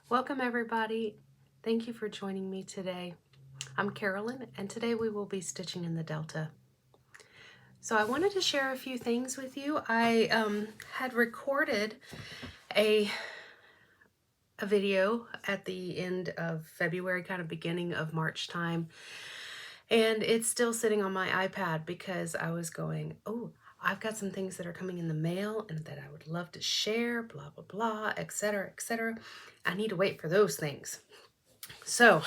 Welcome everybody. Thank you for joining me today. I'm Carolyn and today we will be stitching in the Delta. So I wanted to share a few things with you. I had recorded a video at the end of February, kind of beginning of March time, and it's still sitting on my iPad because I was going, oh, I've got some things that are coming in the mail and that I would love to share, blah, blah, blah, etc., etc. I need to wait for those things. So,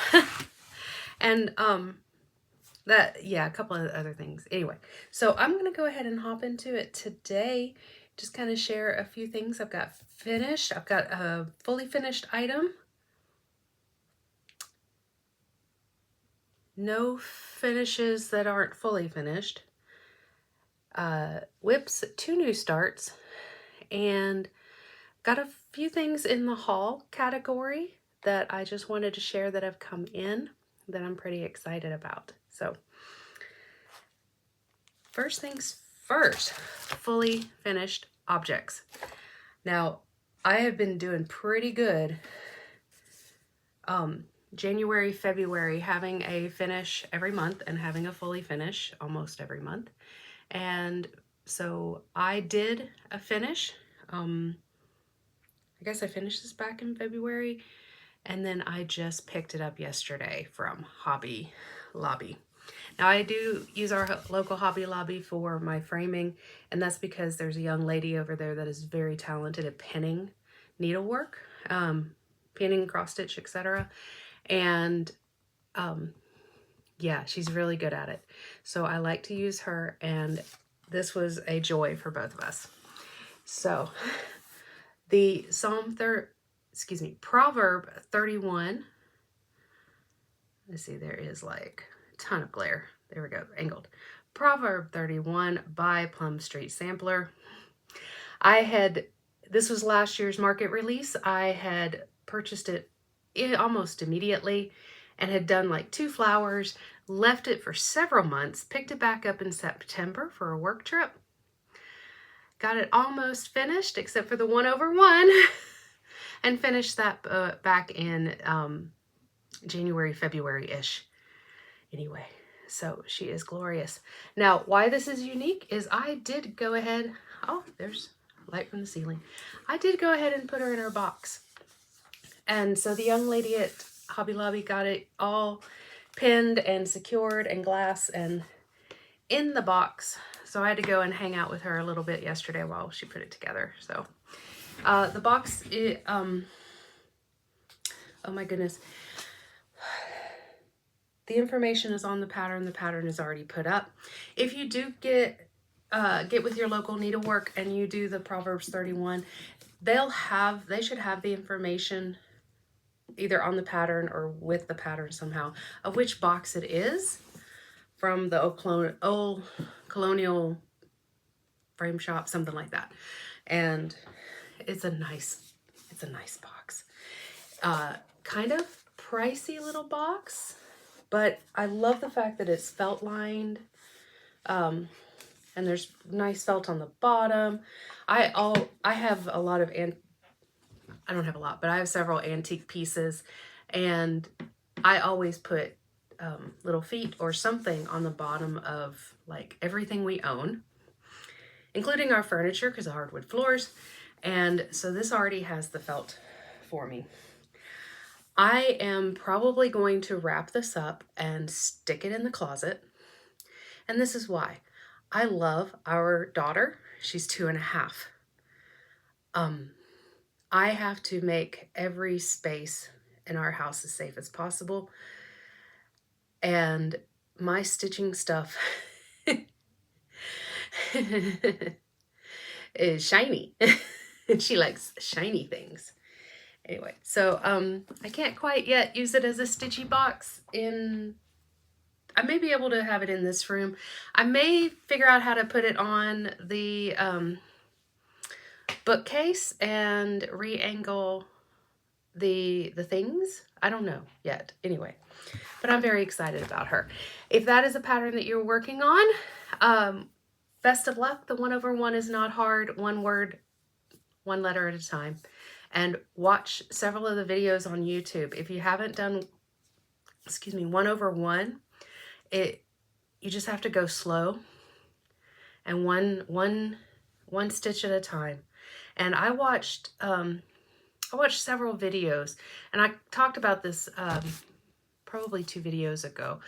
and a couple of other things. Anyway, so I'm going to go ahead and hop into it today. Just kind of share a few things I've got finished. I've got a fully finished item. No finishes that aren't fully finished. WIPS, 2 new starts, and got a few things in the haul category that I just wanted to share that have come in that I'm pretty excited about. So first things first, fully finished objects. Now, I have been doing pretty good January, February, having a finish every month and having a fully finish almost every month. And so I did a finish. I guess I finished this back in February, and then I just picked it up yesterday from Hobby Lobby. Now I do use our local Hobby Lobby for my framing, and that's because there's a young lady over there that is very talented at pinning needlework, pinning, cross stitch, etc. And yeah, she's really good at it. So I like to use her, and this was a joy for both of us. So the Proverb 31. Let's see, there is like a ton of glare. There we go, angled. Proverb 31 by Plum Street Sampler. This was last year's market release. I had purchased it almost immediately and had done like 2 flowers, left it for several months, picked it back up in September for a work trip. Got it almost finished except for the 1/1 and finished that back in January, February-ish. Anyway, so she is glorious. Now, why this is unique is I did go ahead, oh, there's light from the ceiling. I did go ahead and put her in her box. And so the young lady at Hobby Lobby got it all pinned and secured and glass and in the box. So I had to go and hang out with her a little bit yesterday while she put it together. So the box, oh my goodness. The information is on the pattern. The pattern is already put up. If you do get with your local needlework and you do the Proverbs 31, they should have the information either on the pattern or with the pattern somehow of which box it is from the old colonial frame shop, something like that. And it's a nice box. Kind of pricey little box, but I love the fact that it's felt lined. And there's nice felt on the bottom. I have a lot of I don't have a lot, but I have several antique pieces, and I always put little feet or something on the bottom of like everything we own, including our furniture because of hardwood floors. And so this already has the felt for me. I am probably going to wrap this up and stick it in the closet. And this is why. I love our daughter. She's 2.5. I have to make every space in our house as safe as possible. And my stitching stuff is shiny. And she likes shiny things. Anyway, so I can't quite yet use it as a stitchy box I may be able to have it in this room. I may figure out how to put it on the bookcase and re-angle the things. I don't know yet. Anyway, but I'm very excited about her. If that is a pattern that you're working on, best of luck. The 1/1 is not hard. One word, one letter at a time. and watch several of the videos on YouTube. If you haven't done, excuse me, 1/1, you just have to go slow and one stitch at a time. And I watched several videos, and I talked about this probably 2 videos ago.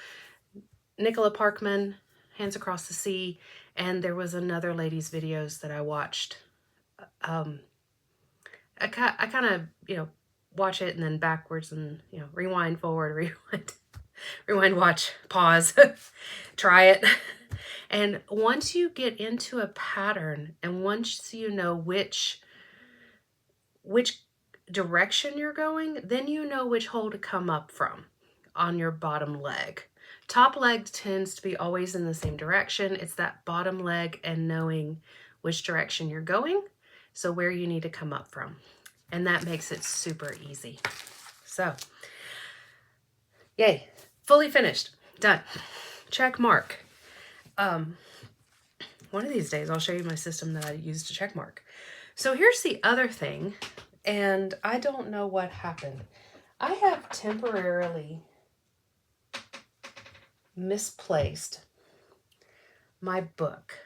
Nicola Parkman, Hands Across the Sea, and there was another lady's videos that I watched. I kind of, you know, watch it and then backwards and, you know, rewind, forward, rewind, watch, pause, try it. And once you get into a pattern and once you know which direction you're going, then you know which hole to come up from on your bottom leg. Top leg tends to be always in the same direction. It's that bottom leg and knowing which direction you're going, so where you need to come up from. And that makes it super easy. So, yay, fully finished, done, check mark. One of these days I'll show you my system that I use to check mark. So here's the other thing, and I don't know what happened. I have temporarily misplaced my book.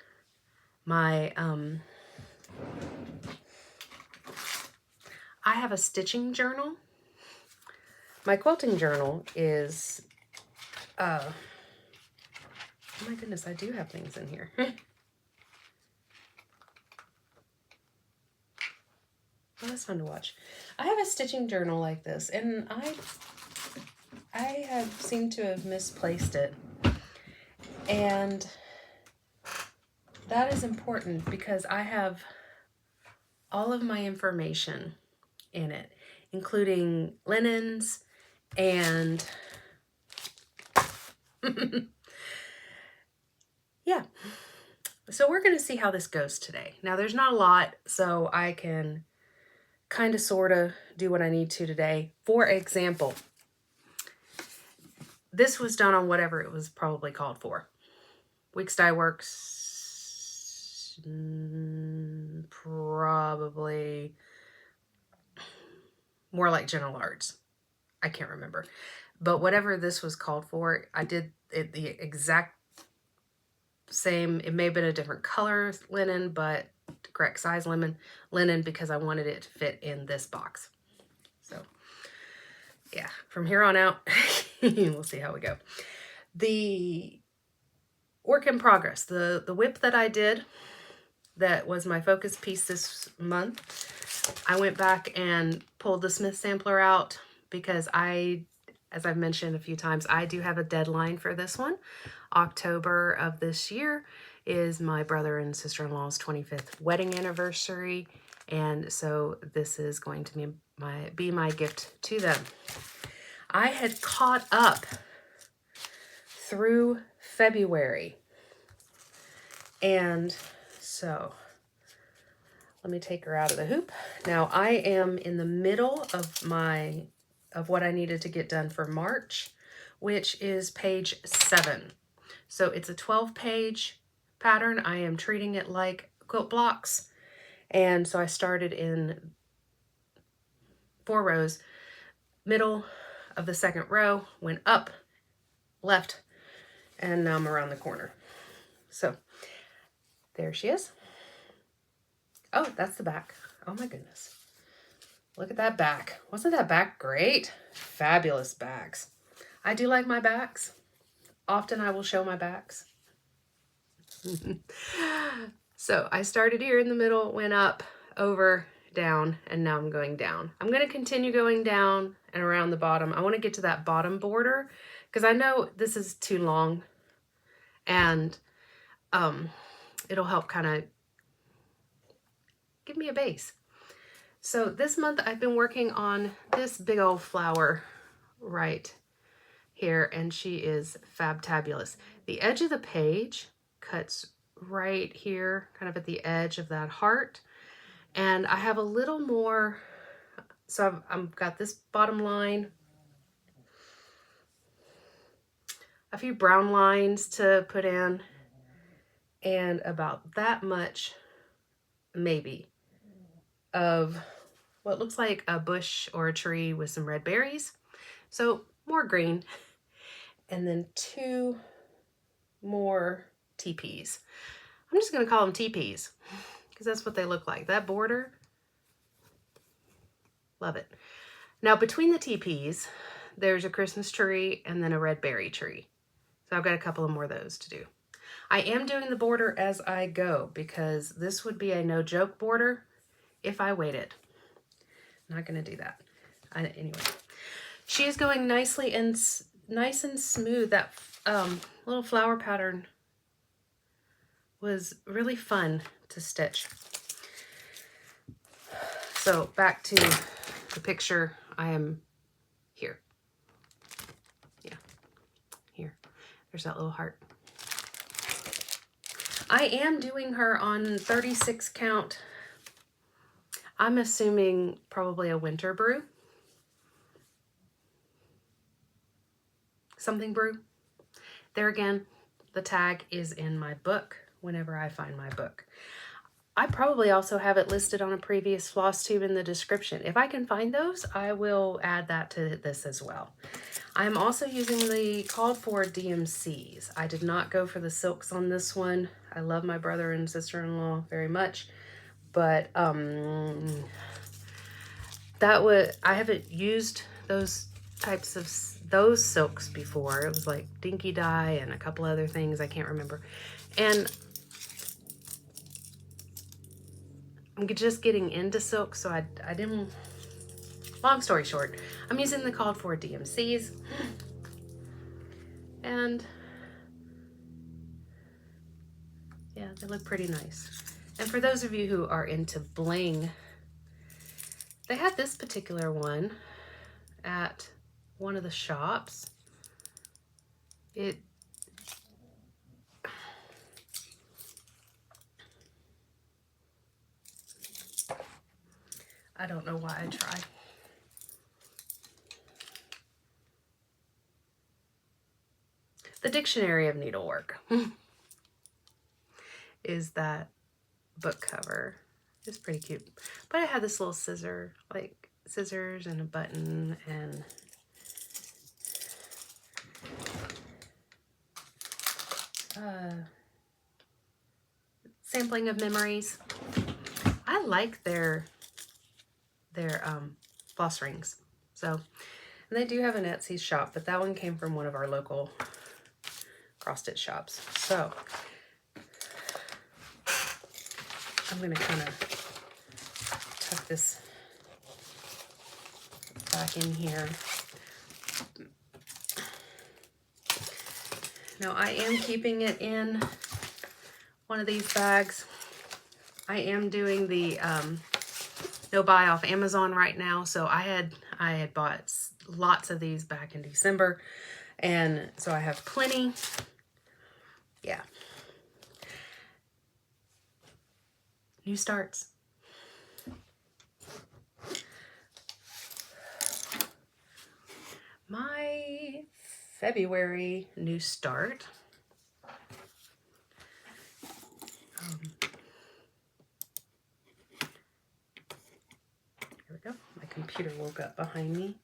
I have a stitching journal. My quilting journal is, oh my goodness, I do have things in here. Oh, that's fun to watch. I have a stitching journal like this, and I have seemed to have misplaced it. And that is important because I have all of my information in it, including linens and yeah. So we're going to see how this goes today. Now there's not a lot, so I can kind of sort of do what I need to today. For example, this was done on whatever it was probably called for. WIPS Dye Works, probably more like General Arts. I can't remember. But whatever this was called for, I did it the exact same. It may have been a different color linen, but the correct size linen because I wanted it to fit in this box. So yeah, from here on out, we'll see how we go. The work in progress, the WIP that I did, that was my focus piece this month, I went back and pulled the Smith sampler out because as I've mentioned a few times, I do have a deadline for this one. October of this year is my brother and sister-in-law's 25th wedding anniversary, and so this is going to be my gift to them. I had caught up through February, and so let me take her out of the hoop. Now I am in the middle of what I needed to get done for March, which is page 7. So it's a 12-page pattern. I am treating it like quilt blocks. And so I started in 4 rows, middle of the 2nd row, went up, left, and now I'm around the corner. So there she is. Oh, that's the back. Oh my goodness. Look at that back. Wasn't that back great? Fabulous backs. I do like my backs. Often I will show my backs. So I started here in the middle, went up, over, down, and now I'm going down. I'm going to continue going down and around the bottom. I want to get to that bottom border because I know this is too long, and it'll help kind of give me a base. So this month I've been working on this big old flower right here, and she is fabtabulous. The edge of the page cuts right here, kind of at the edge of that heart, and I have a little more. So I've got this bottom line, a few brown lines to put in, and about that much maybe of what looks like a bush or a tree with some red berries. So more green. And then 2 more teepees. I'm just going to call them teepees because that's what they look like. That border, love it. Now between the teepees, there's a Christmas tree and then a red berry tree. So I've got a couple of more of those to do. I am doing the border as I go because this would be a no joke border if I waited. I'm not going to do that. Anyway, she is going nicely and nice and smooth. That little flower pattern was really fun to stitch. So back to the picture. I am here. Yeah, here. There's that little heart. I am doing her on 36 count. I'm assuming probably a winter brew. Something brew. There again, the tag is in my book whenever I find my book. I probably also have it listed on a previous Flosstube in the description. If I can find those, I will add that to this as well. I'm also using the called for DMCs. I did not go for the silks on this one. I love my brother and sister-in-law very much, but I haven't used those types of those silks before. It was like dinky dye and a couple other things I can't remember, and I'm just getting into silk, so I didn't. Long story short, I'm using the called for DMCs, and yeah, they look pretty nice. And for those of you who are into bling, they had this particular one at one of the shops. I don't know why I tried. The Dictionary of Needlework is that book cover. It's pretty cute. But I had this little scissors and a button and sampling of memories. I like their floss rings. So, and they do have an Etsy shop, but that one came from one of our local cross stitch shops. So I'm going to kind of tuck this back in here. Now I am keeping it in one of these bags. I am doing the no buy off Amazon right now. So I had bought lots of these back in December, and so I have plenty. Yeah. New starts. My February new start. Here we go. My computer woke up behind me.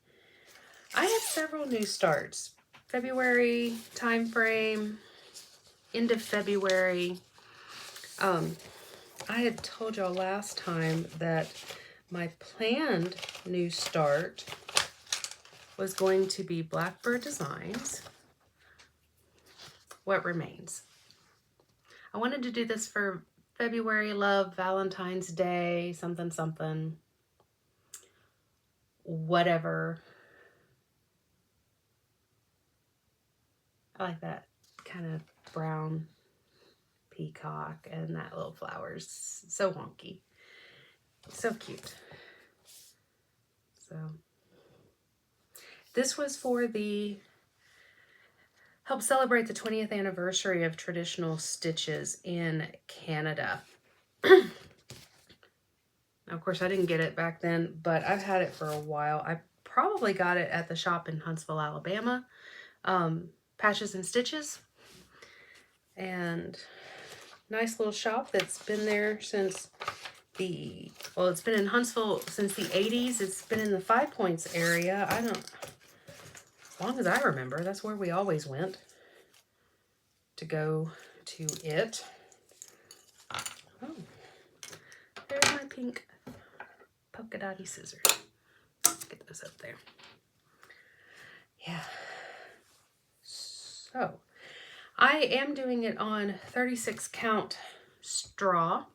I have several new starts. February time frame, end of February. I had told y'all last time that my planned new start was going to be Blackbird Designs, What Remains. I wanted to do this for February love, Valentine's Day, something, something, whatever. I like that kind of brown peacock and that little flower's so wonky. So cute. So this was for the help celebrate the 20th anniversary of traditional stitches in Canada. Of course, I didn't get it back then, but I've had it for a while. I probably got it at the shop in Huntsville, Alabama. Patches and Stitches. And nice little shop that's been there since well, it's been in Huntsville since the 80s. It's been in the Five Points area. As long as I remember, that's where we always went to go to it. Oh, there's my pink polka dotty scissors. Let's get those up there. Yeah. So, I am doing it on 36 count straw.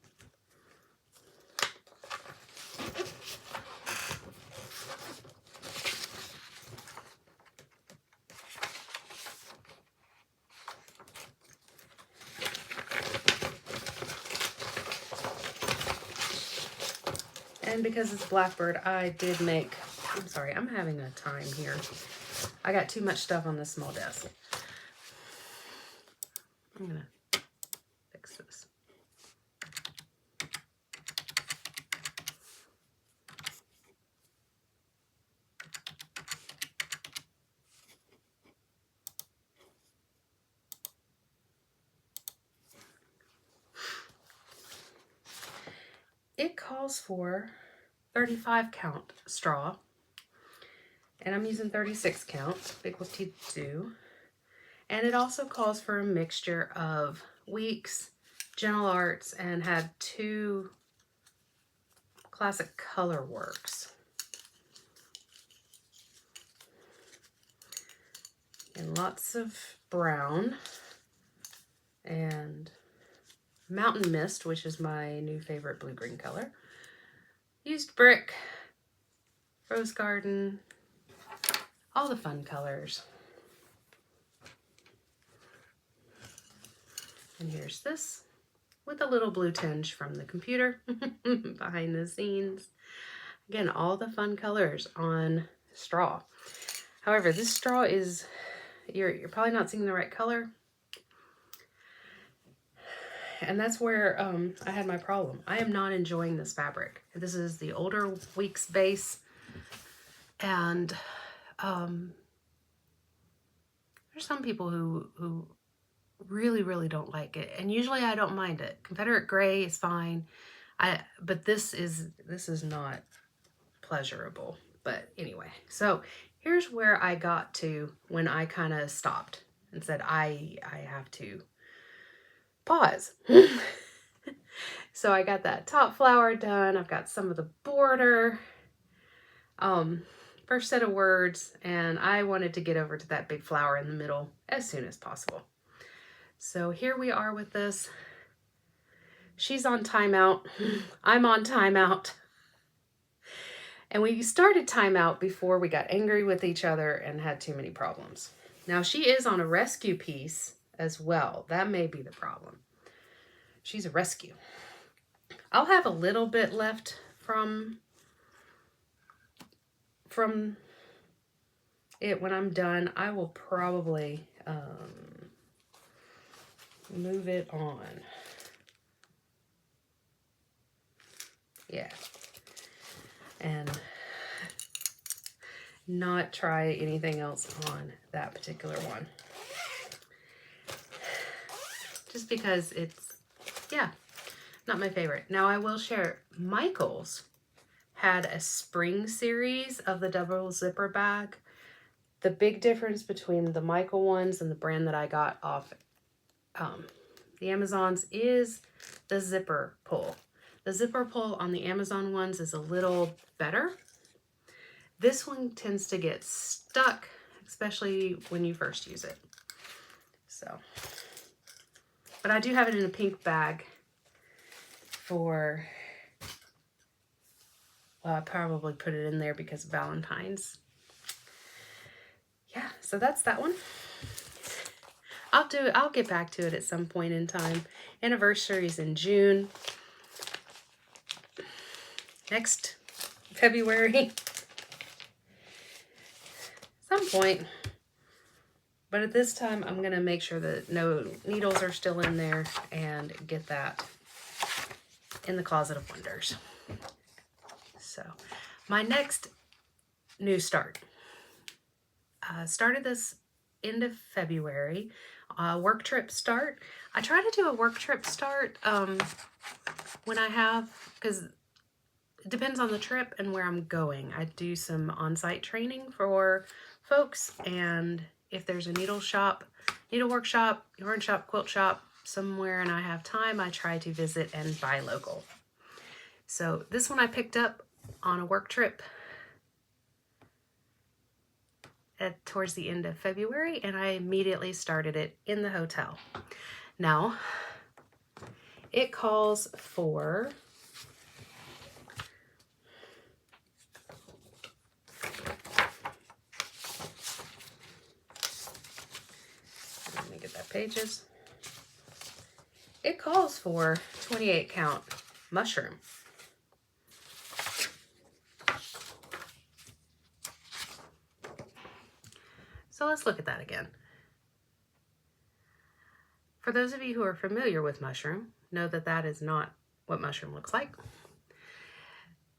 And because it's Blackbird, I did make, I'm sorry, I'm having a time here. I got too much stuff on this small desk. I'm gonna fix this. It calls for 35 count straw, and I'm using 36 count, big with teeth too. And it also calls for a mixture of WIPS, Gentle Arts, and had 2 classic color works. And lots of brown and Mountain Mist, which is my new favorite blue-green color. Used brick, rose garden, all the fun colors. And here's this with a little blue tinge from the computer behind the scenes. Again, all the fun colors on straw. However, this straw is, you're probably not seeing the right color. And that's where I had my problem. I am not enjoying this fabric. This is the older WIPS base. And there's some people who really, really don't like it. And usually I don't mind it. Confederate gray is fine. But this is not pleasurable. But anyway, so here's where I got to when I kind of stopped and said, I have to pause. So I got that top flower done. I've got some of the border, first set of words, and I wanted to get over to that big flower in the middle as soon as possible. So here we are with this. She's on timeout. I'm on timeout. And we started timeout before we got angry with each other and had too many problems. Now she is on a rescue piece as well. That may be the problem. She's a rescue. I'll have a little bit left from it when I'm done. I will probably move it on. Yeah. And not try anything else on that particular one. Just because it's, yeah, not my favorite. Now I will share, Michael's had a spring series of the double zipper bag. The big difference between the Michael ones and the brand that I got off the Amazons is the zipper pull. The zipper pull on the Amazon ones is a little better. This one tends to get stuck, especially when you first use it. So, but I do have it in a pink bag for, well, I probably put it in there because of Valentine's. Yeah, so that's that one. I'll get back to it at some point in time. Anniversary's in June. Next February. Some point. But at this time, I'm going to make sure that no needles are still in there and get that in the Closet of Wonders. So, my next new start. Started this end of February work trip start. I try to do a work trip start when I have, because it depends on the trip and where I'm going. I do some on-site training for folks, and if there's a needlework shop, yarn shop, quilt shop somewhere and I have time, I try to visit and buy local. So this one I picked up on a work trip towards the end of February, and I immediately started it in the hotel. Now, it calls for let me get that pages. It calls for 28 count mushroom. So let's look at that again. For those of you who are familiar with mushroom, know that that is not what mushroom looks like.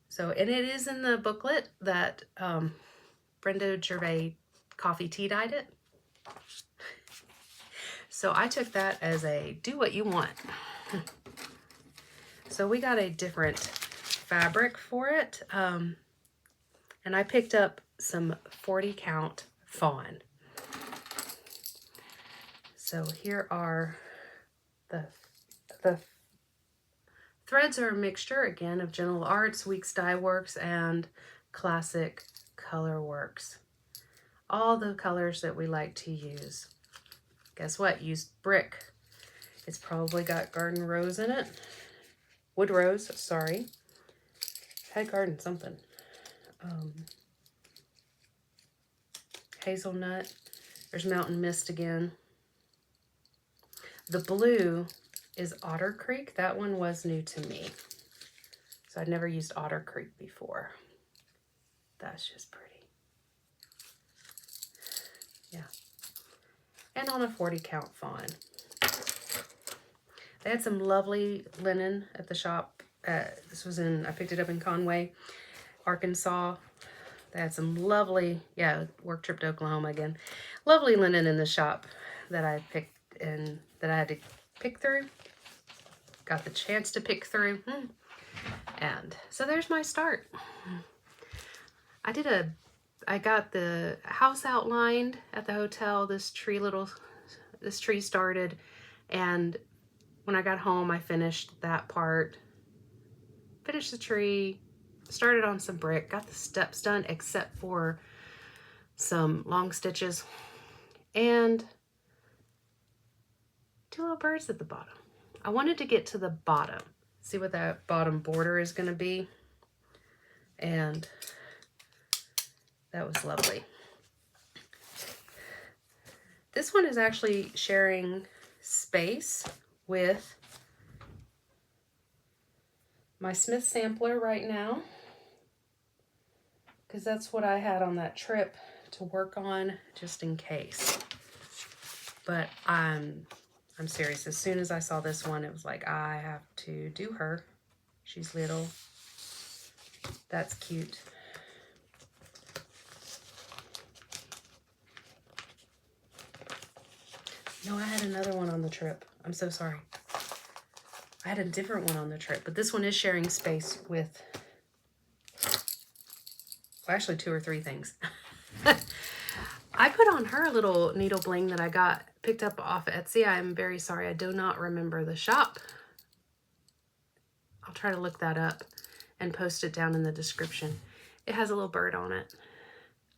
So, and it is in the booklet that Brenda Gervais coffee tea dyed it. So I took that as a do what you want. So we got a different fabric for it. And I picked up some 40 count Fawn. So here are the threads are a mixture, again, of Gentle Arts, Weeks Dye Works, and Classic Color Works. All the colors that we like to use. Guess what? Used brick. It's probably got garden rose in it. Wood rose, sorry. Had garden something. Hazelnut. There's Mountain Mist again. The blue is Otter Creek. That one was new to me. So I'd never used Otter Creek before. That's just pretty. Yeah. And on a 40 count Fawn. They had some lovely linen at the shop. This was I picked it up in Conway, Arkansas. They had some lovely, work trip to Oklahoma again. Lovely linen in the shop that I picked and that I had to pick through. Got the chance to pick through. And so there's my start. I got the house outlined at the hotel. This tree started, and when I got home, I finished that part, finished the tree, started on some brick, got the steps done except for some long stitches, and 2 little birds at the bottom. I wanted to get to the bottom, see what that bottom border is going to be, and that was lovely. This one is actually sharing space with my Smith sampler right now, because that's what I had on that trip to work on just in case. But I'm serious. As soon as I saw this one, it was like, I have to do her. She's little. That's cute. No, I had another one on the trip. I'm so sorry. I had a different one on the trip, but this one is sharing space with, well, actually 2 or 3 things. I put on her a little needle bling that I picked up off Etsy. I'm very sorry. I do not remember the shop. I'll try to look that up and post it down in the description. It has a little bird on it.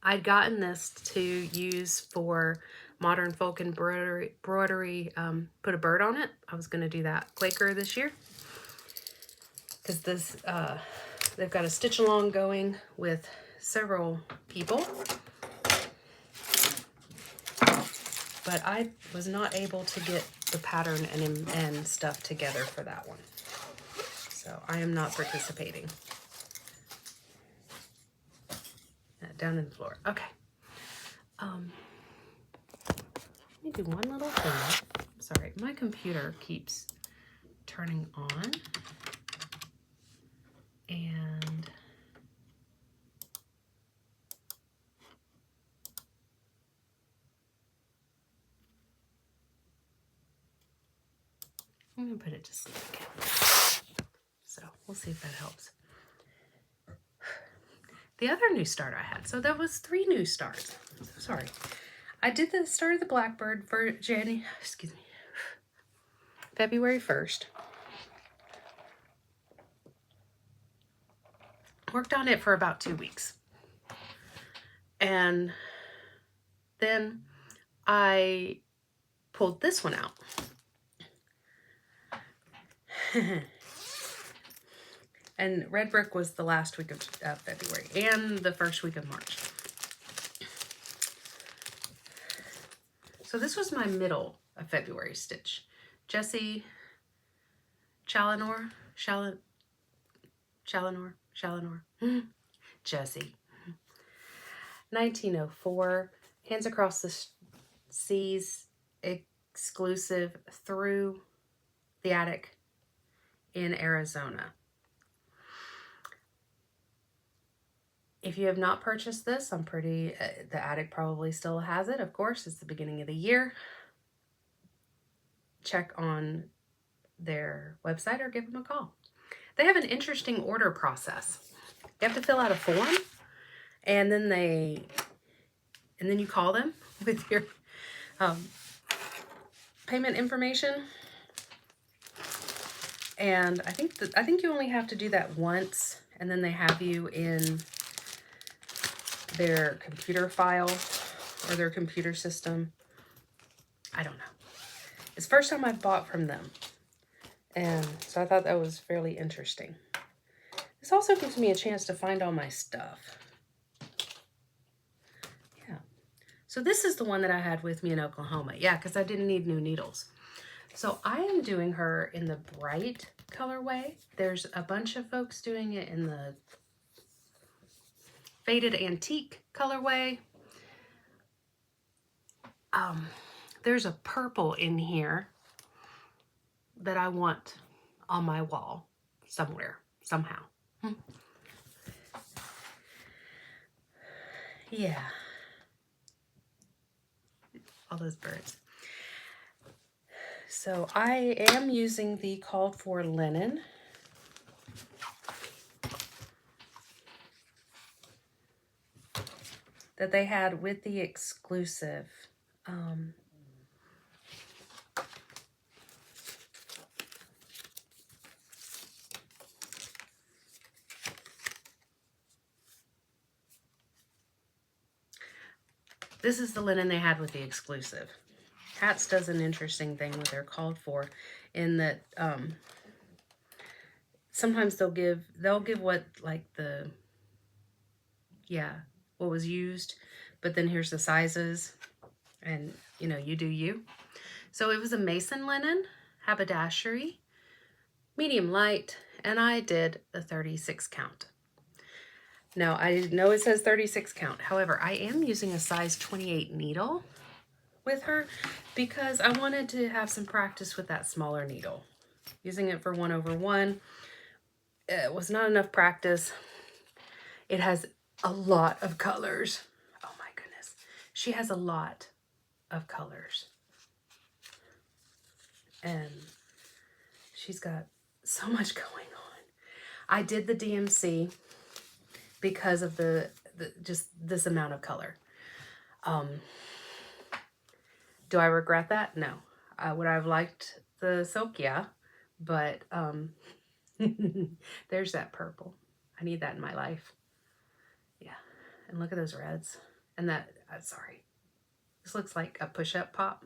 I'd gotten this to use for Modern Folk Embroidery, put a bird on it. I was going to do that Quaker this year. Because this, they've got a stitch along going with several people. But I was not able to get the pattern and stuff together for that one. So I am not participating. Down in the floor. Okay. Let me do one little thing. Sorry, my computer keeps turning on. And I'm going to put it to sleep again. So we'll see if that helps. The other new start I had. So there was 3 new starts. Sorry. I did the start of the Blackbird for February 1st. Worked on it for about 2 weeks. And then I pulled this one out. And Red Brick was the last week of February and the first week of March. So this was my middle of February stitch. Jessie Challinor. Jessie. 1904. Hands Across the Seas exclusive through the attic in Arizona. If you have not purchased this, the attic probably still has it. Of course, it's the beginning of the year. Check on their website or give them a call. They have an interesting order process. You have to fill out a form, and then you call them with your payment information. And I think you only have to do that once, and then they have you in their computer file or their computer system. I don't know. It's the first time I've bought from them. And so I thought that was fairly interesting. This also gives me a chance to find all my stuff. Yeah. So this is the one that I had with me in Oklahoma. Yeah, because I didn't need new needles. So I am doing her in the bright colorway. There's a bunch of folks doing it in the faded antique colorway. There's a purple in here that I want on my wall somewhere, somehow. Yeah. All those birds. So I am using the called for linen. That they had with the exclusive. This is the linen they had with the exclusive. Hats does an interesting thing with their called for, in that sometimes they'll give what, like, what was used, but then here's the sizes, and you do you. So it was a mason linen, haberdashery, medium light, and I did the 36 count. Now I know it says 36 count, however I am using a size 28 needle with her because I wanted to have some practice with that smaller needle. Using it for 1/1 it was not enough practice. It has a lot of colors. Oh my goodness. She has a lot of colors. And she's got so much going on. I did the DMC because of the just this amount of color. Do I regret that? No. Would I have liked the silk? Yeah. But there's that purple. I need that in my life. Yeah. And look at those reds. And that, sorry. This looks like a push-up pop.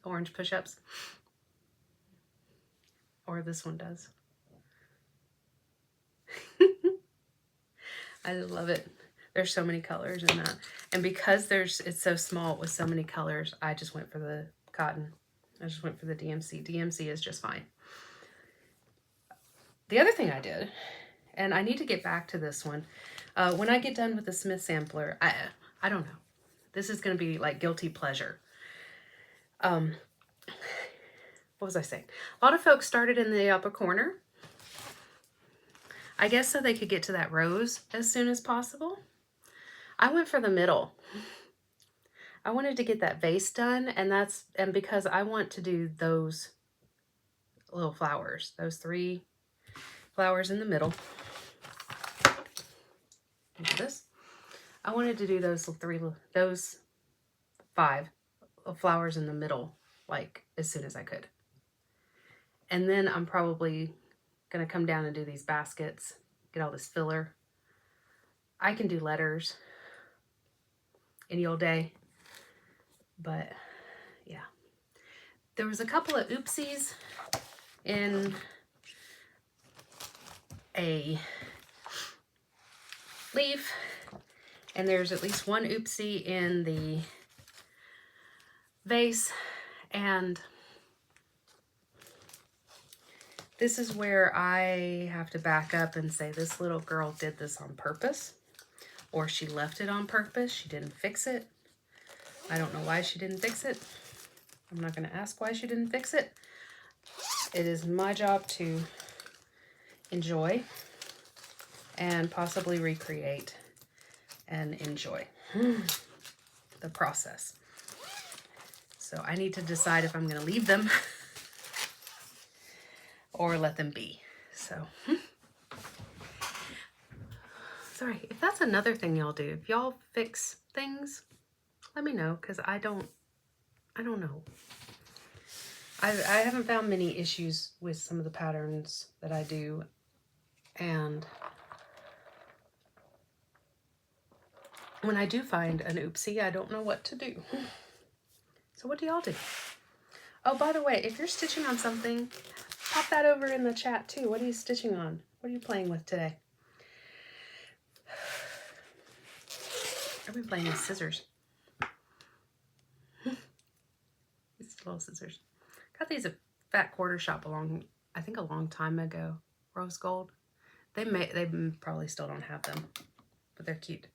Orange push-ups. Or this one does. I love it. There's so many colors in that. And because it's so small with so many colors, I just went for the cotton. I just went for the DMC. DMC is just fine. The other thing I did, and I need to get back to this one, when I get done with the Smith sampler, I don't know. This is going to be like guilty pleasure. What was I saying? A lot of folks started in the upper corner. I guess so they could get to that rose as soon as possible. I went for the middle. I wanted to get that vase done, and because I want to do those little flowers. Those 3 flowers in the middle. Look at this. I wanted to do those 5 flowers in the middle, like as soon as I could. And then I'm probably gonna come down and do these baskets, get all this filler. I can do letters any old day, but yeah. There was a couple of oopsies in a leaf, and there's at least one oopsie in the vase, and this is where I have to back up and say this little girl did this on purpose, or she left it on purpose. She didn't fix it. I don't know why she didn't fix it. I'm not going to ask why she didn't fix it. It is my job to enjoy and possibly recreate and enjoy the process. So I need to decide if I'm going to leave them or let them be. So, sorry, if that's another thing y'all do, if y'all fix things, let me know, because I don't know. I haven't found many issues with some of the patterns that I do, and when I do find an oopsie, I don't know what to do. So what do y'all do? Oh, by the way, if you're stitching on something, pop that over in the chat too. What are you stitching on? What are you playing with today? I've been playing with scissors. These little scissors. Got these at Fat Quarter Shop I think a long time ago. Rose gold. They probably still don't have them, but they're cute.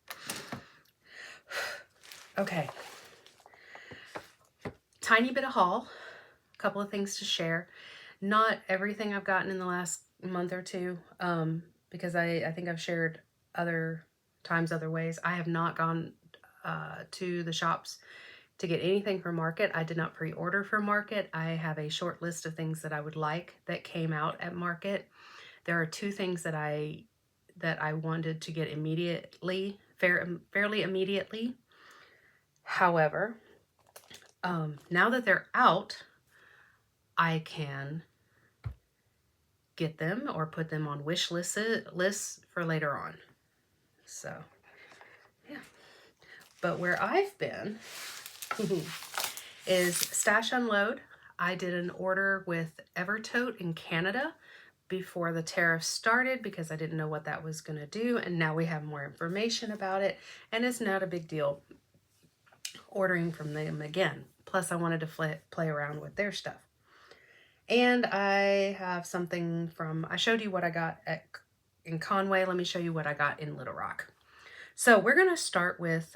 Okay. Tiny bit of haul. A couple of things to share. Not everything I've gotten in the last month or two, because I think I've shared other times, other ways. I have not gone to the shops to get anything for Market. I did not pre-order for Market. I have a short list of things that I would like that came out at Market. There are 2 things that I wanted to get immediately, fairly immediately. However, now that they're out, I can get them or put them on wish lists for later on. So, yeah. But where I've been is Stash Unload. I did an order with Evertote in Canada before the tariffs started because I didn't know what that was going to do, and now we have more information about it, and it's not a big deal ordering from them again. Plus, I wanted to play around with their stuff. And I have something from, I showed you what I got in Conway. Let me show you what I got in Little Rock. So we're going to start with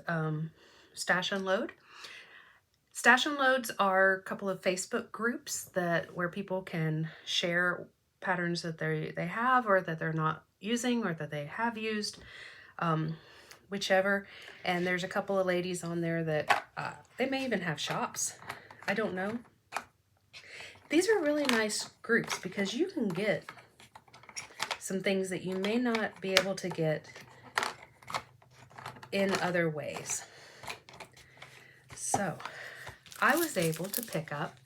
Stash Unload. Stash Unloads are a couple of Facebook groups where people can share patterns that they have, or that they're not using, or that they have used, whichever. And there's a couple of ladies on there that they may even have shops. I don't know. These are really nice groups because you can get some things that you may not be able to get in other ways. So I was able to pick up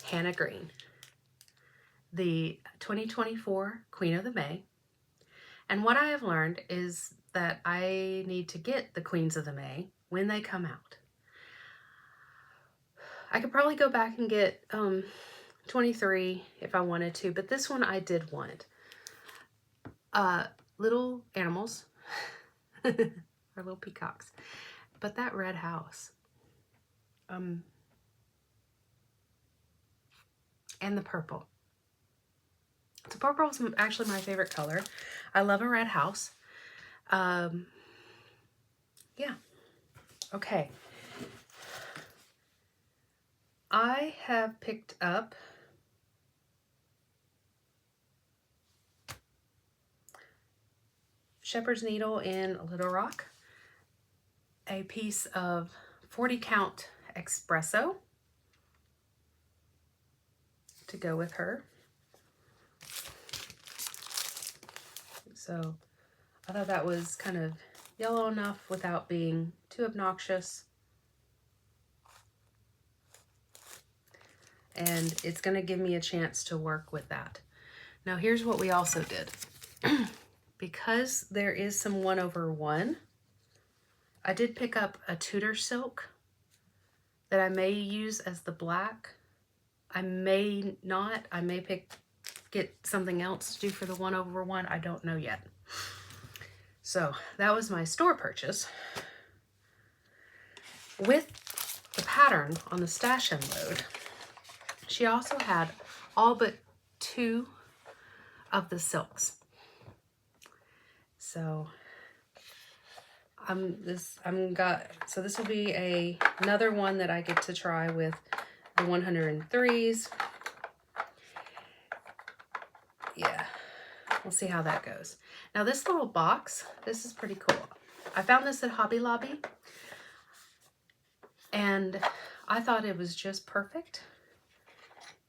Hannah Green, the 2024 Queen of the May. And what I have learned is that I need to get the Queens of the May when they come out. I could probably go back and get 23 if I wanted to, but this one I did want. Little animals, or little peacocks, but that red house, and the purple. So purple is actually my favorite color. I love a red house. Yeah. Okay. I have picked up Shepherd's Needle in Little Rock, a piece of 40 count espresso, to go with her. So I thought that was kind of yellow enough without being too obnoxious. And it's going to give me a chance to work with that. Now here's what we also did. Because there is some 1/1, I did pick up a Tudor silk that I may use as the black. I may not. I may get something else to do for the 1/1. I don't know yet. So that was my store purchase. With the pattern on the stash unload, she also had all but 2 of the silks. So this will be another one that I get to try with the 103s. Yeah, we'll see how that goes. Now this little box, this is pretty cool. I found this at Hobby Lobby, and I thought it was just perfect.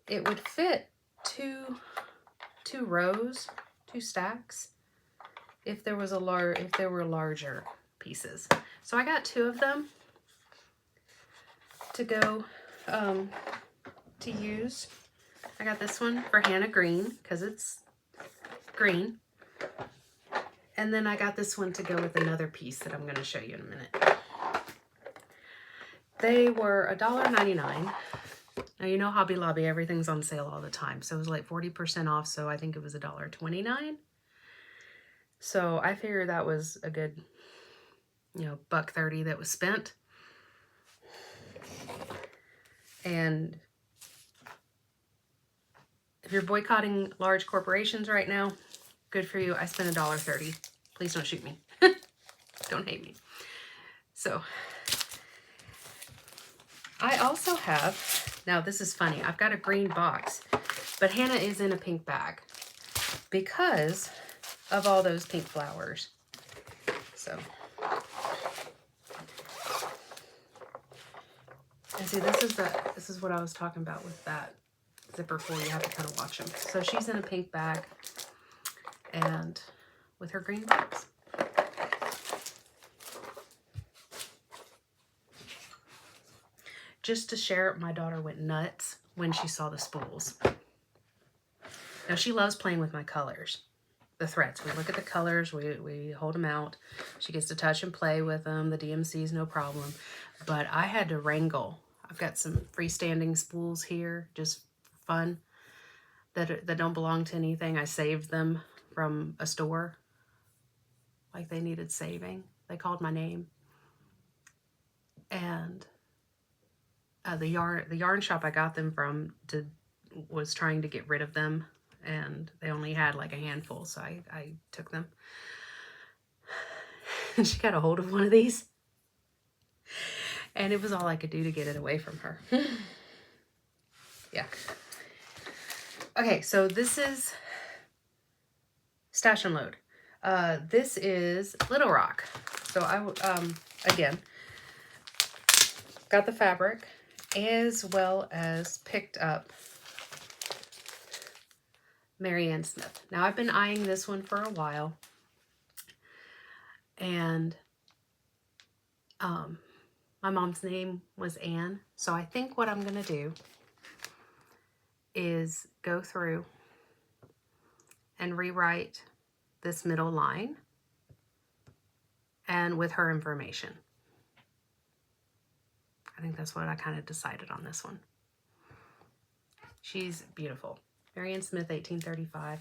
It would fit two rows, 2 stacks, if there were larger pieces. So I got 2 of them to go to use. I got this one for Hannah Green because it's green. And then I got this one to go with another piece that I'm going to show you in a minute. They were $1.99. Now, you know, Hobby Lobby, everything's on sale all the time. So it was like 40% off. So I think it was $1.29. So I figured that was a good, you know, $1.30 that was spent. And if you're boycotting large corporations right now, good for you. I spent $1.30. Please don't shoot me. Don't hate me. So I also have, now this is funny, I've got a green box, but Hannah is in a pink bag because of all those pink flowers. So, and see, this is what I was talking about with that zipper foil. You have to kind of watch them. So she's in a pink bag and with her green box. Just to share, my daughter went nuts when she saw the spools. Now she loves playing with my colors, the threads. We look at the colors, we hold them out. She gets to touch and play with them. The DMC is no problem. But I had to wrangle. I've got some freestanding spools here, just fun, that don't belong to anything. I saved them from a store, like they needed saving. They called my name. And the yarn shop I got them from was trying to get rid of them, and they only had like a handful, so I took them. And she got a hold of one of these, and it was all I could do to get it away from her. Yeah. Okay, so this is Stash and Load. This is Little Rock. So again, got the fabric as well as picked up Marianne Smith. Now I've been eyeing this one for a while, and my mom's name was Anne, so I think what I'm gonna do is go through and rewrite this middle line and with her information. I think that's what I kind of decided on this one. She's beautiful. Marianne Smith, 1835,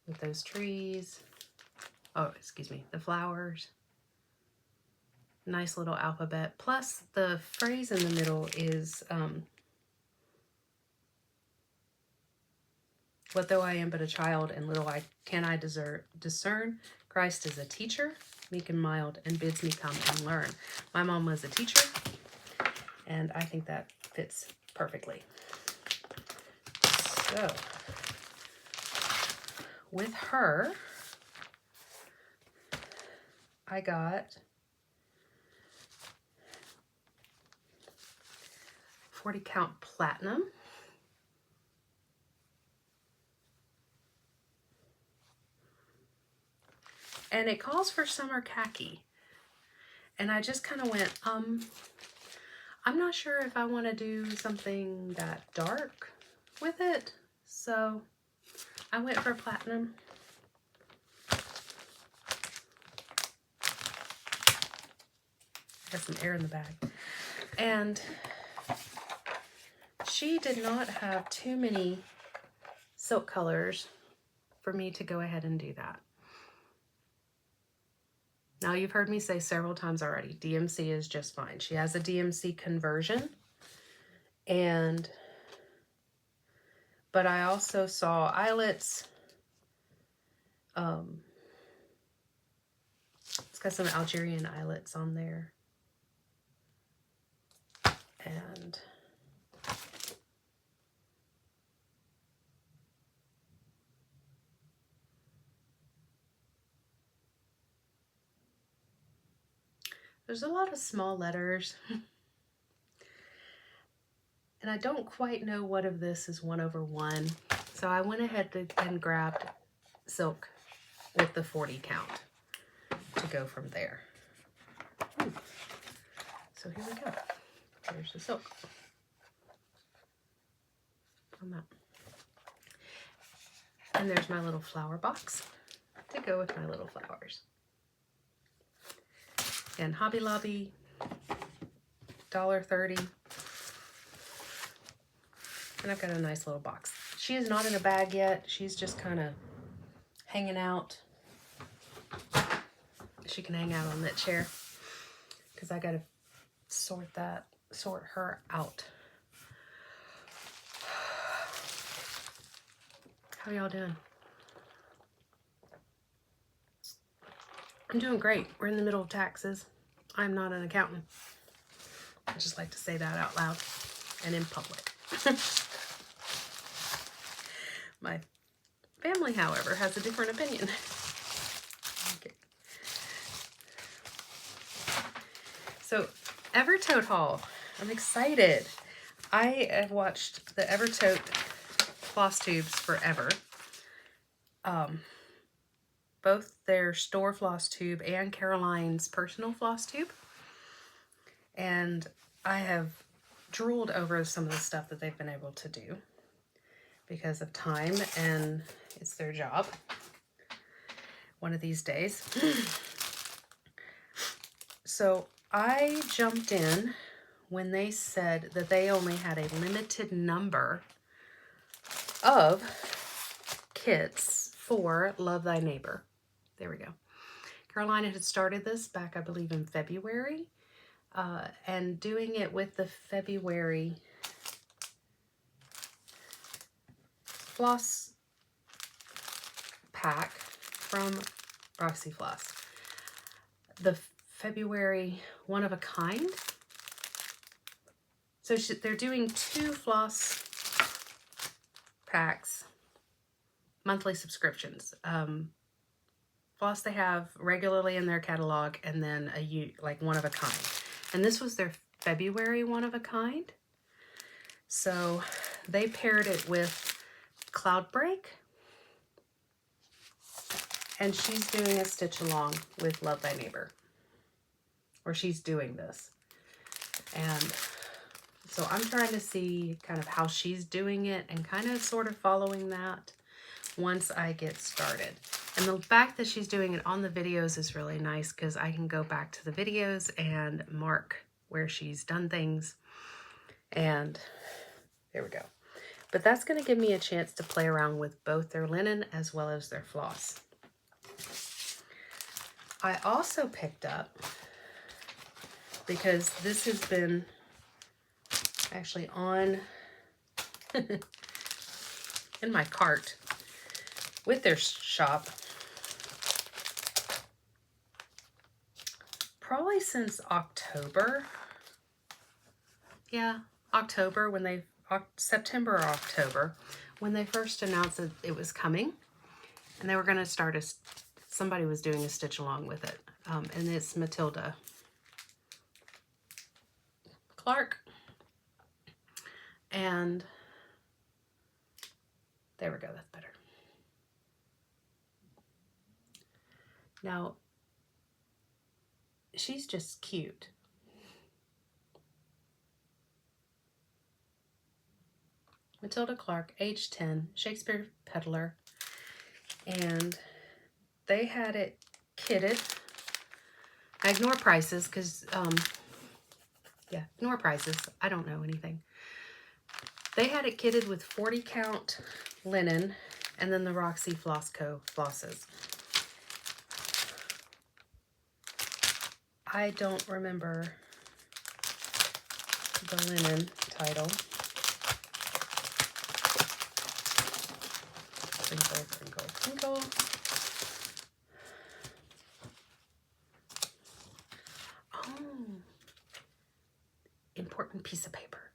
with those trees. Oh, excuse me, the flowers. Nice little alphabet. Plus, the phrase in the middle is, what though I am but a child, and little can I discern, Christ is a teacher, meek and mild, and bids me come and learn. My mom was a teacher, and I think that fits perfectly. So, with her, I got 40 count platinum. And it calls for summer khaki. And I just kind of went, I'm not sure if I want to do something that dark with it. So I went for platinum. Got some air in the bag. And she did not have too many silk colors for me to go ahead and do that. Now, you've heard me say several times already, DMC is just fine. She has a DMC conversion, but I also saw eyelets. It's got some Algerian eyelets on there. And there's a lot of small letters. And I don't quite know what of this is 1/1. So I went ahead and grabbed silk with the 40 count to go from there. So here we go. There's the silk. And there's my little flower box to go with my little flowers. And Hobby Lobby, $1.30. And I've got a nice little box. She is not in a bag yet. She's just kind of hanging out. She can hang out on that chair because I got to sort her out. How y'all doing? I'm doing great. We're in the middle of taxes. I'm not an accountant. I just like to say that out loud and in public. My family, however, has a different opinion. Okay. So, Evertote haul. I'm excited. I have watched the Evertote floss tubes forever. Both their store floss tube and Caroline's personal floss tube. And I have drooled over some of the stuff that they've been able to do because of time, and it's their job one of these days. So I jumped in when they said that they only had a limited number of kits for Love Thy Neighbor. There we go. Carolina had started this back, I believe, in February, and doing it with the February floss pack from Roxy Floss. The February one of a kind. So they're doing 2 floss packs, monthly subscriptions. Floss they have regularly in their catalog, and then like one of a kind. And this was their February one of a kind. So they paired it with Cloud Break. And she's doing a stitch along with Love Thy Neighbor. Or she's doing this. And so I'm trying to see kind of how she's doing it and kind of sort of following that once I get started. And the fact that she's doing it on the videos is really nice because I can go back to the videos and mark where she's done things. And there we go. But that's going to give me a chance to play around with both their linen as well as their floss. I also picked up, because this has been actually on in my cart with their shop probably since October. Yeah, October, when they, September or October, when they first announced that it was coming, and they were going to start somebody was doing a stitch along with it, and it's Matilda Clark, and there we go, that's better. Now, she's just cute. Matilda Clark, age 10, Shakespeare peddler. And they had it kitted. I ignore prices because, yeah, ignore prices. I don't know anything. They had it kitted with 40 count linen and then the Roxy Floss Co. flosses. I don't remember the linen title. Crinkle, crinkle, crinkle. Oh, important piece of paper.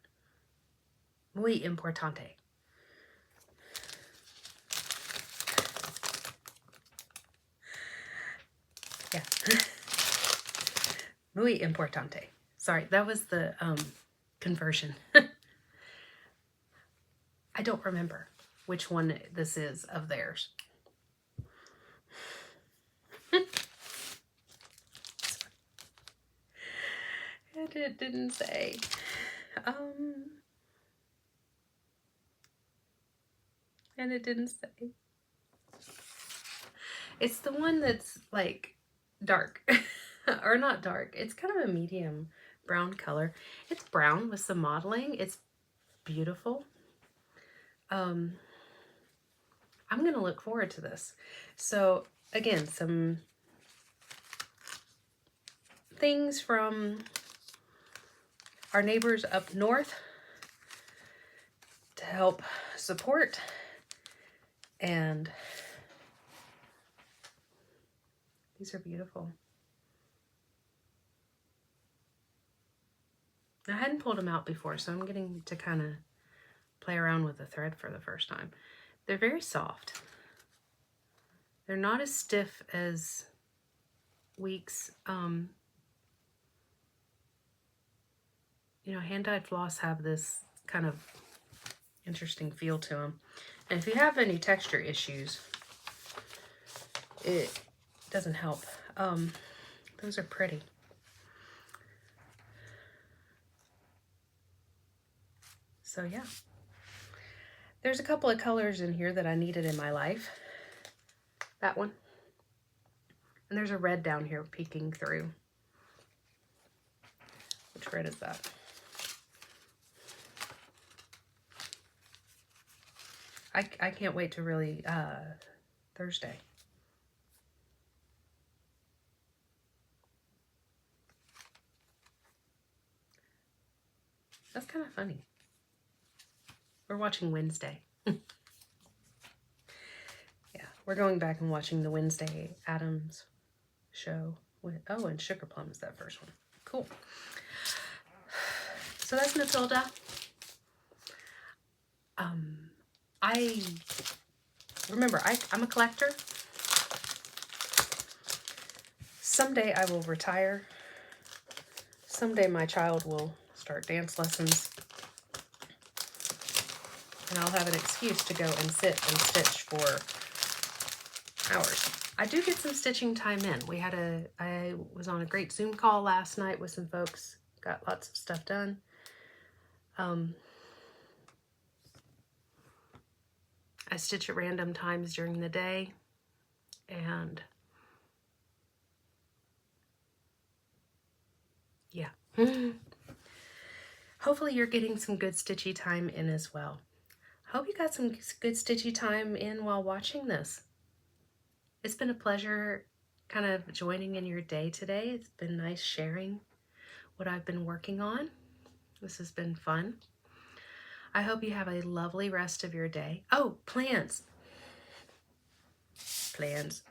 Muy importante. Yeah. Muy importante. Sorry, that was the conversion. I don't remember which one this is of theirs. And it didn't say. And it didn't say. It's the one that's like dark. Or not dark. It's kind of a medium brown color. It's brown with some modeling. It's beautiful. I'm going to look forward to this. So again, some things from our neighbors up north to help support, and these are beautiful. I hadn't pulled them out before, so I'm getting to kind of play around with the thread for the first time. They're very soft. They're not as stiff as Weeks. You know, hand-dyed floss have this kind of interesting feel to them. And if you have any texture issues, it doesn't help. Those are pretty. So yeah, there's a couple of colors in here that I needed in my life. That one. And there's a red down here peeking through. Which red is that? I can't wait to really, Thursday. That's kind of funny. We're watching Wednesday. Yeah, we're going back and watching the Wednesday Addams show. Oh, and Sugar Plum is that first one. Cool. So that's Matilda. Remember, I'm a collector. Someday I will retire. Someday my child will start dance lessons. And I'll have an excuse to go and sit and stitch for hours. I do get some stitching time in. I was on a great Zoom call last night with some folks. Got lots of stuff done. I stitch at random times during the day, and yeah. Hopefully you're getting some good stitchy time in as well. Hope you got some good stitchy time in while watching this. It's been a pleasure kind of joining in your day today. It's been nice sharing what I've been working on. This has been fun. I hope you have a lovely rest of your day. Oh, plans. Plans.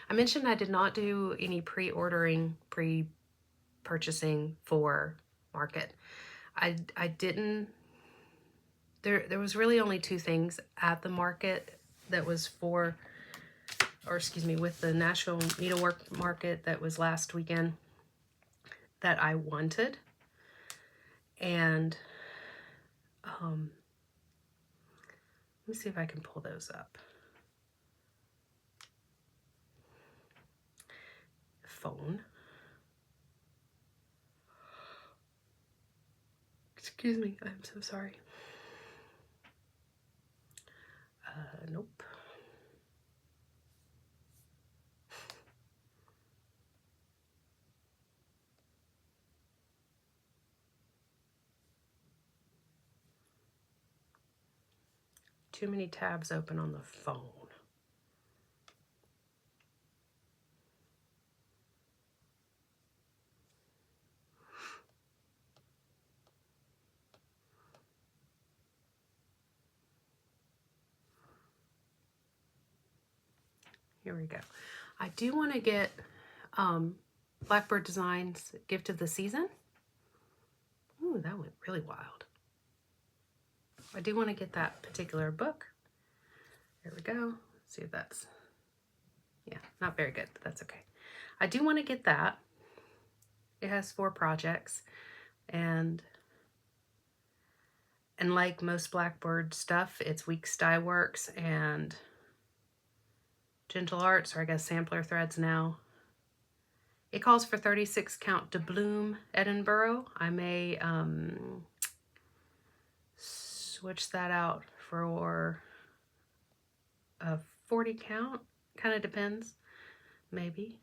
I mentioned I did not do any pre-ordering, pre-purchasing for market. I didn't. There was really only two things at the market that was for, or excuse me, with the National Needlework Market that was last weekend that I wanted. And let me see if I can pull those up. phone. Excuse me, I'm so sorry. Nope. Too many tabs open on the phone. Here we go. I do want to get Blackbird Designs Gift of the Season. Ooh, that went really wild. I do want to get that particular book. There we go. Let's see if that's, yeah, not very good, but that's okay. I do want to get that. It has 4 projects, and like most Blackbird stuff, it's Weeks Dye Works and Gentle Arts, or I guess Sampler Threads now. It calls for 36 count de Bloom Edinburgh. I may switch that out for a 40 count. Kind of depends. Maybe.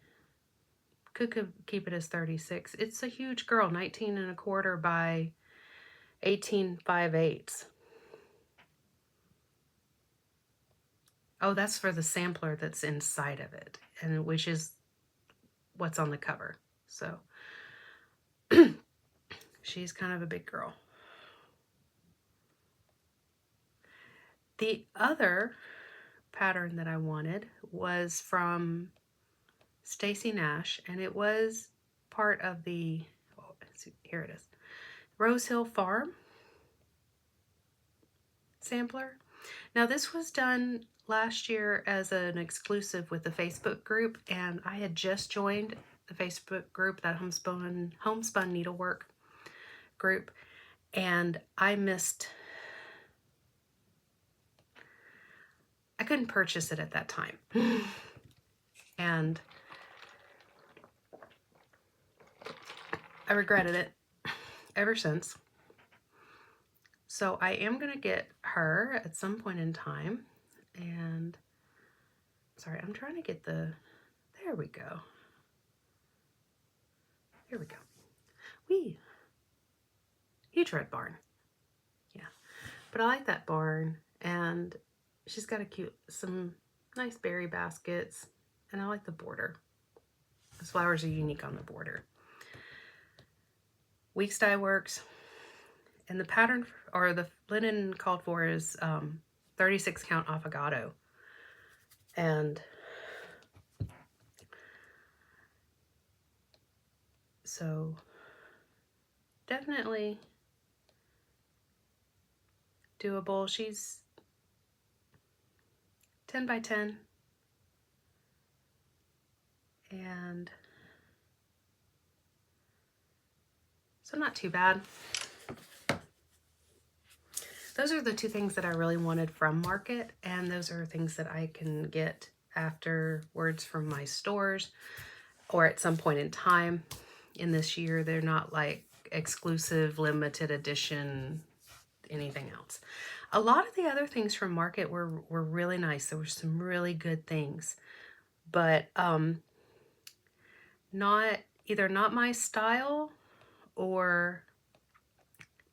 Could keep it as 36. It's a huge girl, 19 1/4 by 18 5/8. Oh, that's for the sampler that's inside of it, and which is what's on the cover. So she's kind of a big girl. The other pattern that I wanted was from Stacy Nash, and it was part of the, oh, here it is, Rose Hill Farm sampler. Now this was done last year as an exclusive with the Facebook group, and I had just joined the Facebook group, that homespun needlework group, and I couldn't purchase it at that time. And I regretted it ever since. So I am going to get her at some point in time. And sorry, I'm trying to get the, there we go. Here we go. Wee. Huge red barn. Yeah. But I like that barn, and she's got some nice berry baskets, and I like the border. Those flowers are unique on the border. Weeks Dye Works, and the pattern, or the linen called for, is 36 count affogato. And so definitely doable. She's 10 by 10, and so not too bad. Those are the 2 things that I really wanted from Market, and those are things that I can get afterwards from my stores or at some point in time in this year. They're not like exclusive, limited edition, anything else. A lot of the other things from Market were really nice. There were some really good things, but either not my style, or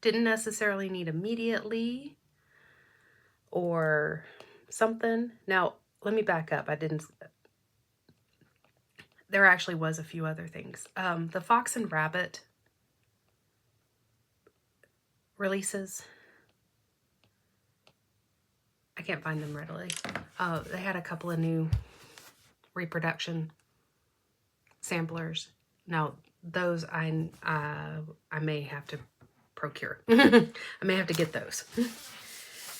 didn't necessarily need immediately, or something. Now, let me back up. There actually was a few other things. The Fox and Rabbit releases, I can't find them readily. They had a couple of new reproduction samplers. Now, those I may have to procure. I may have to get those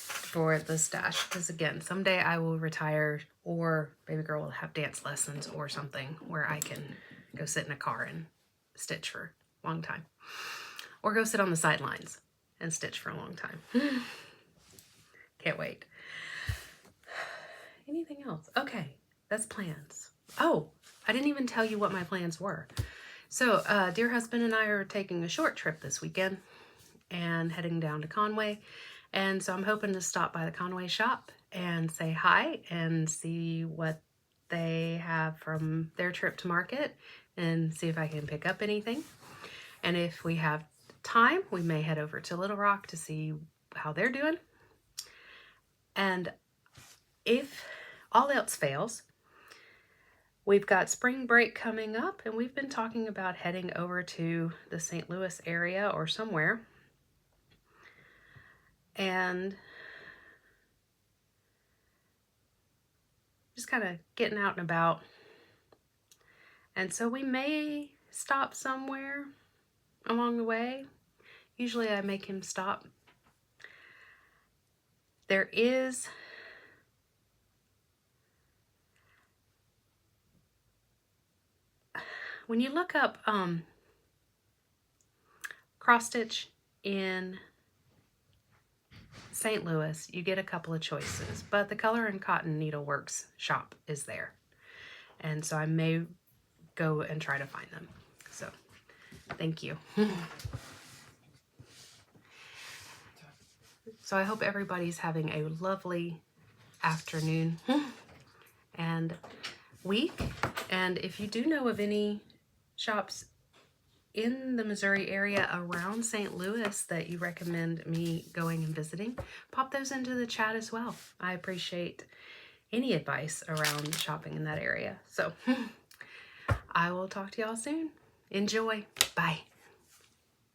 for the stash, because again, someday I will retire, or baby girl will have dance lessons or something where I can go sit in a car and stitch for a long time, or go sit on the sidelines and stitch for a long time. Can't wait. Anything else? Okay, that's plans. Oh, I didn't even tell you what my plans were. So, dear husband and I are taking a short trip this weekend and heading down to Conway. And so I'm hoping to stop by the Conway shop and say hi and see what they have from their trip to market and see if I can pick up anything. And if we have time, we may head over to Little Rock to see how they're doing. And if all else fails, we've got spring break coming up, and we've been talking about heading over to the St. Louis area or somewhere and just kind of getting out and about. And so we may stop somewhere along the way. Usually I make him stop. There is when you look up cross stitch in St. Louis, you get a couple of choices, but the Color and Cotton Needleworks shop is there. And so I may go and try to find them. So thank you. So I hope everybody's having a lovely afternoon and week. And if you do know of any shops in the Missouri area around St. Louis that you recommend me going and visiting, pop those into the chat as well. I appreciate any advice around shopping in that area. So I will talk to y'all soon. Enjoy. Bye.